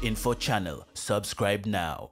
Info Channel. Subscribe now.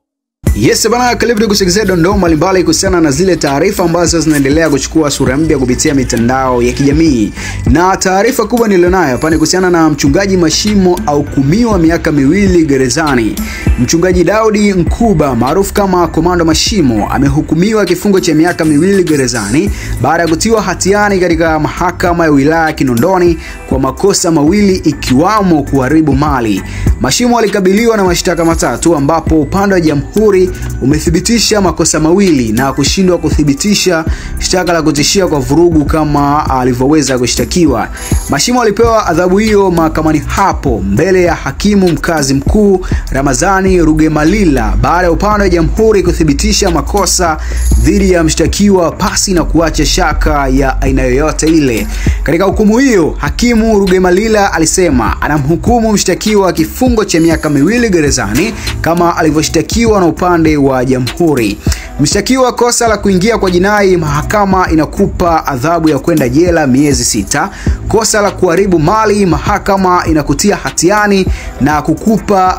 Yes bana, karibu kusikiliza dondoo mbalimbali kuhusiana na zile taarifa ambazo zinaendelea kuchukua sura mpya kupitia mitandao ya kijamii. Na taarifa kubwa nilionayo hapa ni kuhusiana na mchungaji Mashimo ahukumiwa miaka 2 gerezani. Mchungaji Daudi Nkuba maarufu kama Komando Mashimo amehukumiwa kifungo cha miaka 2 gerezani baada ya kutiwa hatiani katika mahakama ya wilaya ya Kinondoni kwa makosa mawili ikiwamo kuharibu mali. Mashimo alikabiliwa na mashtaka matatu ambapo upande wa jamhuri umethibitisha makosa mawili na kushindwa kuthibitisha shtaka la kutishia kwa vurugu kama alivyoweza kushtakiwa. Mashimo alipewa adhabu hiyo mahakamani hapo mbele ya hakimu mkazi mkuu Ramazani Rugemalila baada ya upande wa jamhuri kuthibitisha makosa dhidi ya mshtakiwa pasi na kuacha shaka ya aina yoyote ile. Katika hukumu hiyo, hakimu Rugemalila alisema anamhukumu mshtakiwa kifungo cha miaka 2 gerezani kama alivyoshtakiwa na upande wa jamhuri. Mshtakiwa kosa la kuingia kwa jinai, mahakama inakupa adhabu ya kwenda jela miezi 6. Kosa la kuharibu mali, mahakama inakutia hatiani na kukupa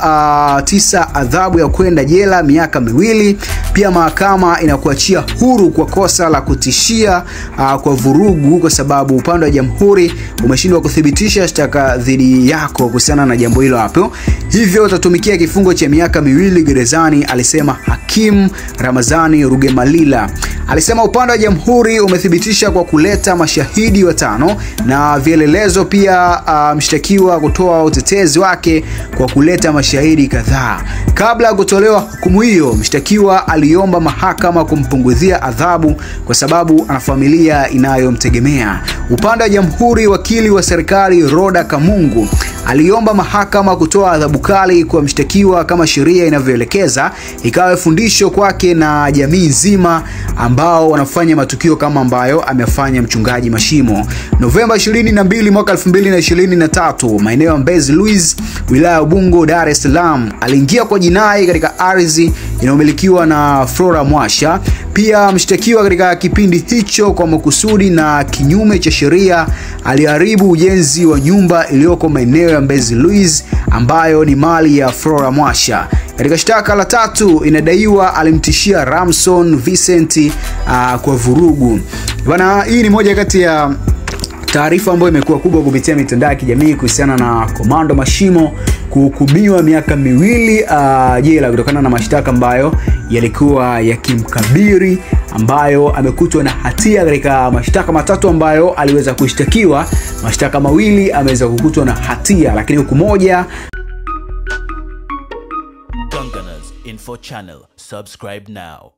9 adhabu ya kwenda jela miaka 2. Pia mahakama inakuachia huru kwa kosa la kutishia kwa vurugu kwa sababu upande wa jamhuri umeshindwa kuthibitisha shtaka dhidi yako kuhusiana na jambo hilo hapo. Hivyo utatumikia kifungo cha miaka 2 gerezani, alisema hakimu Ramazani Rugemalila. Alisema upande wa jamhuri umethibitisha kwa kuleta mashahidi 5 na vielelezo, pia mshtakiwa kutoa utetezi wake kwa kuleta mashahidi kadhaa. Kabla ya kutolewa hukumu hiyo, mshtakiwa aliomba mahakama kumpunguzia adhabu kwa sababu ana familia inayomtegemea. Upande wa jamhuri, wakili wa serikali Roda Kamungu aliomba mahakama kutoa adhabu kali kwa mshtakiwa kama sheria inavyoelekeza, ikawa fundisho kwake na jamii nzima ambao wanafanya matukio kama ambayo amefanya mchungaji Mashimo. Novemba 22 mwaka 2023, maeneo ya Mbezi Luiz, wilaya ya Ubungo, Dar es Salaam, aliingia kwa jinai katika ardhi inayomilikiwa na Flora Mwasha. Pia mshtakiwa katika kipindi hicho kwa makusudi na kinyume cha sheria aliharibu ujenzi wa nyumba iliyoko maeneo ya Mbezi Luiz ambayo ni mali ya Flora Mwasha. Katika shtaka la 3 inadaiwa alimtishia Ramson Vincent kwa vurugu. Bana, hii ni moja kati ya taarifa ambayo imekuwa kubwa kupitia mitandao ya kijamii kuhusiana na Komando Mashimo kuhukumiwa miaka 2 jela kutokana na mashtaka ambayo yalikuwa yakimkabiri, ambayo amekutwa na hatia katika mashtaka matatu ambayo aliweza kushtakiwa. Mashtaka mawili ameweza kukutwa na hatia, lakini huku moja. Gonganas Info Channel. Subscribe now.